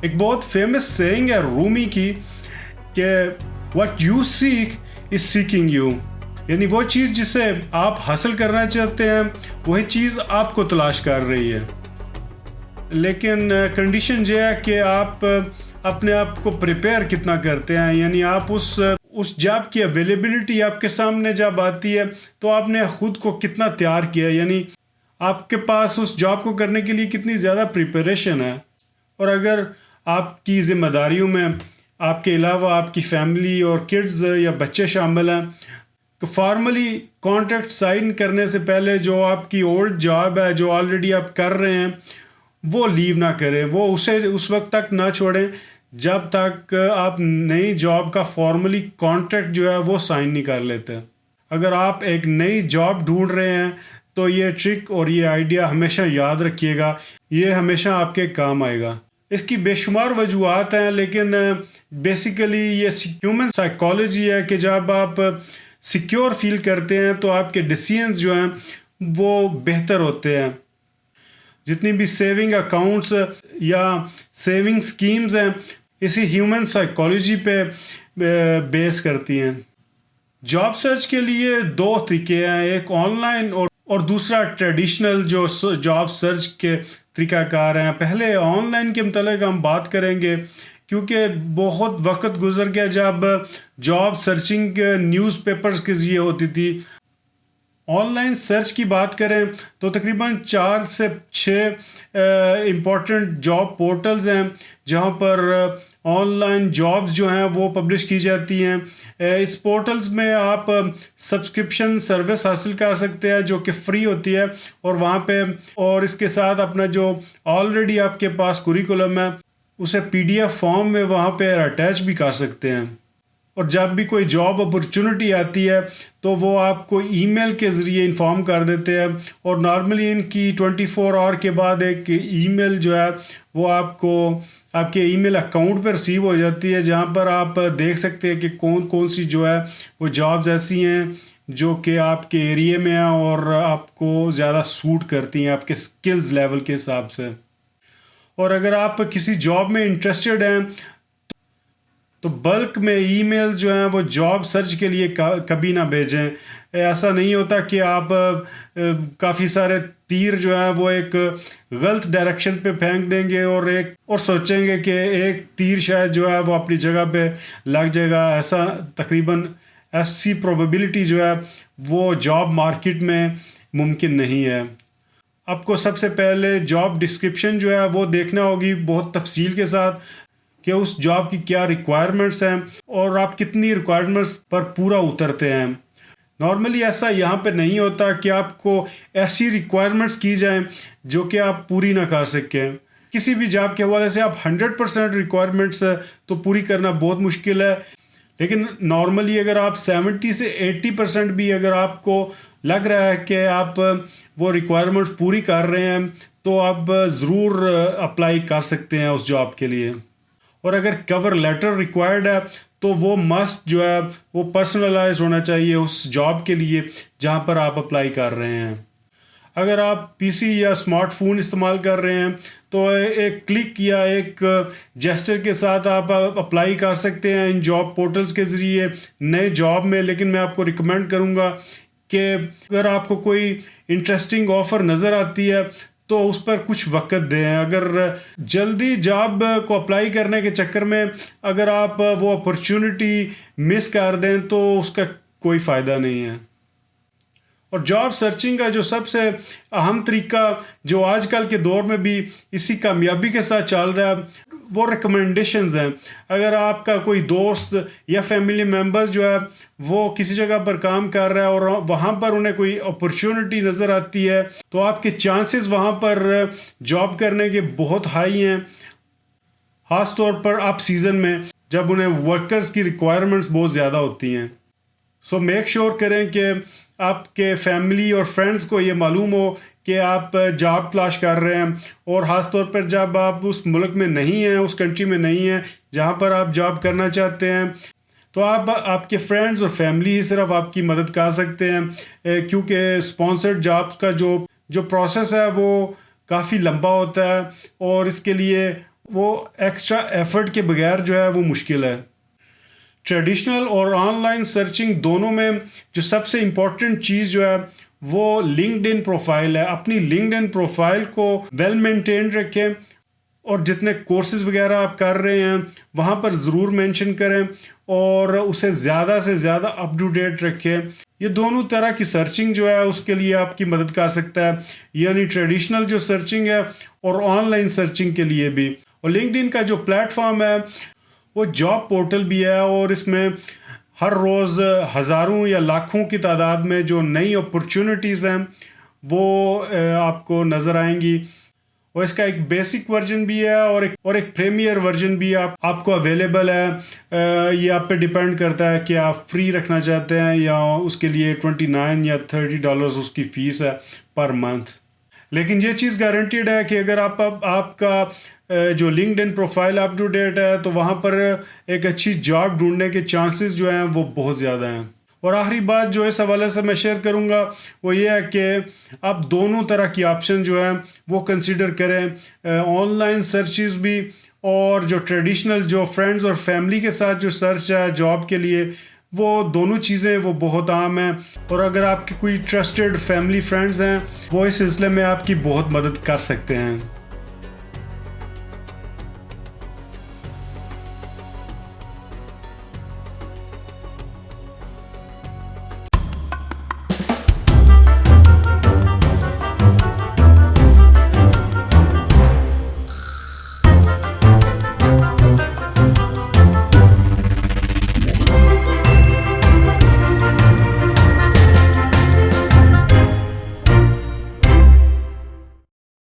एक बहुत famous saying है रूमी की कि what you seek is seeking you, यानी वो चीज़ जिसे आप हासिल करना चाहते हैं वही चीज़ आपको तलाश कर रही है। लेकिन कंडीशन ये है कि आप अपने आप को प्रिपेयर कितना करते हैं, यानी आप उस जॉब की अवेलेबिलिटी आपके सामने जब आती है तो आपने खुद को कितना तैयार किया, यानी आपके पास उस जॉब को करने के लिए कितनी ज़्यादा प्रिपरेशन है। और अगर आपकी ज़िम्मेदारियों में आपके अलावा आपकी फैमिली और किड्स या बच्चे शामिल हैं तो फॉर्मली कॉन्ट्रैक्ट साइन करने से पहले जो आपकी ओल्ड जॉब है जो ऑलरेडी आप कर रहे हैं वो लीव ना करें, वो उसे उस वक्त तक ना छोड़ें जब तक आप नई जॉब का फॉर्मली कॉन्ट्रैक्ट जो है वो साइन नहीं कर लेते। अगर आप एक नई जॉब ढूंढ रहे हैं तो ये ट्रिक और ये आइडिया हमेशा याद रखिएगा, ये हमेशा आपके काम आएगा। इसकी बेशुमार वजूहत हैं, लेकिन बेसिकली ये ह्यूमन साइकोलॉजी है कि जब आप सिक्योर फील करते हैं तो आपके डिसीजंस जो हैं वो बेहतर होते हैं। जितनी भी सेविंग अकाउंट्स या सेविंग स्कीम्स हैं इसी ह्यूमन साइकोलॉजी पे बेस करती हैं। जॉब सर्च के लिए दो तरीके हैं, एक ऑनलाइन और दूसरा ट्रेडिशनल जो जॉब सर्च के तरीक़ाकार हैं। पहले ऑनलाइन के मतलब हम बात करेंगे क्योंकि बहुत वक्त गुजर गया जब जॉब सर्चिंग न्यूज़पेपर्स के ज़रिए होती थी। ऑनलाइन सर्च की बात करें तो तकरीबन 4 से 6 इम्पॉर्टेंट जॉब पोर्टल्स हैं जहां पर ऑनलाइन जॉब्स जो हैं वो पब्लिश की जाती हैं। इस पोर्टल्स में आप सब्सक्रिप्शन सर्विस हासिल कर सकते हैं जो कि फ्री होती है, और वहां पे और इसके साथ अपना जो ऑलरेडी आपके पास कुरिकुलम है उसे पीडीएफ फॉर्म में वहां पे अटैच भी कर सकते हैं। और जब भी कोई जॉब अपॉर्चुनिटी आती है तो वो आपको ईमेल के ज़रिए इन्फॉर्म कर देते हैं, और नॉर्मली इनकी 24 आवर के बाद एक ईमेल जो है वो आपको आपके ईमेल अकाउंट पर रिसीव हो जाती है, जहां पर आप देख सकते हैं कि कौन कौन सी जो है वो जॉब्स ऐसी हैं जो कि आपके एरिया में हैं और आपको ज़्यादा सूट करती हैं आपके स्किल्स लेवल के हिसाब से। और अगर आप किसी जॉब में इंटरेस्टेड हैं तो बल्क में ईमेल जो हैं वो जॉब सर्च के लिए कभी ना भेजें। ऐसा नहीं होता कि आप काफ़ी सारे तीर जो है वो एक गलत डायरेक्शन पे फेंक देंगे और सोचेंगे कि एक तीर शायद जो है वो अपनी जगह पे लग जाएगा। ऐसा तकरीबन ऐसी प्रोबेबिलिटी जो है वो जॉब मार्केट में मुमकिन नहीं है। आपको सबसे पहले जॉब डिस्क्रिप्शन जो है वो देखना होगी बहुत तफसील के साथ कि उस जॉब की क्या रिक्वायरमेंट्स हैं और आप कितनी रिक्वायरमेंट्स पर पूरा उतरते हैं। नॉर्मली ऐसा यहाँ पे नहीं होता कि आपको ऐसी रिक्वायरमेंट्स की जाएं जो कि आप पूरी ना कर सकें। किसी भी जॉब के हवाले से आप 100% रिक्वायरमेंट्स तो पूरी करना बहुत मुश्किल है, लेकिन नॉर्मली अगर आप 70 से 80% भी अगर आपको लग रहा है कि आप वो रिक्वायरमेंट्स पूरी कर रहे हैं तो आप ज़रूर अप्लाई कर सकते हैं उस जॉब के लिए। और अगर कवर लेटर रिक्वायर्ड है तो वो मस्ट जो है वो पर्सनलाइज होना चाहिए उस जॉब के लिए जहां पर आप अप्लाई कर रहे हैं। अगर आप पीसी या स्मार्टफोन इस्तेमाल कर रहे हैं तो एक क्लिक या एक जेस्चर के साथ आप अप्लाई कर सकते हैं इन जॉब पोर्टल्स के ज़रिए नए जॉब में। लेकिन मैं आपको रिकमेंड करूंगा कि अगर आपको कोई इंटरेस्टिंग ऑफ़र नज़र आती है तो उस पर कुछ वक्त दें। अगर जल्दी जॉब को अप्लाई करने के चक्कर में अगर आप वो अपॉर्चुनिटी मिस कर दें तो उसका कोई फ़ायदा नहीं है। और जॉब सर्चिंग का जो सबसे अहम तरीका जो आजकल के दौर में भी इसी कामयाबी के साथ चल रहा है वो रिकमेंडेशंस हैं। अगर आपका कोई दोस्त या फैमिली मेम्बर जो है वो किसी जगह पर काम कर रहा है और वहाँ पर उन्हें कोई अपॉर्चुनिटी नज़र आती है तो आपके चांसेस वहाँ पर जॉब करने के बहुत हाई हैं, ख़ास तौर पर अप सीज़न में जब उन्हें वर्कर्स की रिक्वायरमेंट्स बहुत ज़्यादा होती हैं। सो मेक श्योर करें कि आपके फैमिली और फ्रेंड्स को ये मालूम हो कि आप जॉब तलाश कर रहे हैं, और ख़ास तौर पर जब आप उस मुल्क में नहीं हैं, उस कंट्री में नहीं हैं जहाँ पर आप जॉब करना चाहते हैं, तो आप आपके फ्रेंड्स और फैमिली ही सिर्फ आपकी मदद कर सकते हैं, क्योंकि स्पॉन्सर्ड जॉब्स का जो प्रोसेस है वो काफ़ी लंबा होता है और इसके लिए वो एक्स्ट्रा एफर्ट के बगैर जो है वो मुश्किल है। ट्रेडिशनल और ऑनलाइन सर्चिंग दोनों में जो सबसे इम्पोर्टेंट चीज़ जो है वो लिंक्डइन प्रोफाइल है। अपनी लिंक्डइन प्रोफाइल को वेल मेंटेन रखें और जितने कोर्सेज वगैरह आप कर रहे हैं वहाँ पर ज़रूर मेंशन करें और उसे ज़्यादा से ज़्यादा अप टू डेट रखें। ये दोनों तरह की सर्चिंग जो है उसके लिए आपकी मदद कर सकता है, यानी ट्रेडिशनल जो सर्चिंग है और ऑनलाइन सर्चिंग के लिए भी। और लिंक्डइन का जो प्लेटफॉर्म है वो जॉब पोर्टल भी है और इसमें हर रोज़ हज़ारों या लाखों की तादाद में जो नई अपॉर्चुनिटीज़ हैं वो आपको नज़र आएंगी। और इसका एक बेसिक वर्जन भी है और एक प्रीमियर वर्जन भी आपको अवेलेबल है। ये आप पे डिपेंड करता है कि आप फ्री रखना चाहते हैं या उसके लिए 29 या $30 उसकी फ़ीस है पर मंथ। लेकिन ये चीज़ गारंटीड है कि अगर आपका जो LinkedIn profile up to date है तो वहाँ पर एक अच्छी जॉब ढूंढने के चांसेस जो हैं वो बहुत ज़्यादा हैं। और आखिरी बात जो इस हवाले से मैं शेयर करूँगा वो ये है कि आप दोनों तरह की ऑप्शन जो हैं वो कंसिडर करें, ऑनलाइन सर्चेस भी और जो ट्रेडिशनल जो फ्रेंड्स और फैमिली के साथ जो सर्च है जॉब के लिए, वो दोनों चीज़ें वो बहुत आम हैं। और अगर आपके कोई ट्रस्टेड फैमिली फ्रेंड्स हैं वो इस सिलसिले में आपकी बहुत मदद कर सकते हैं।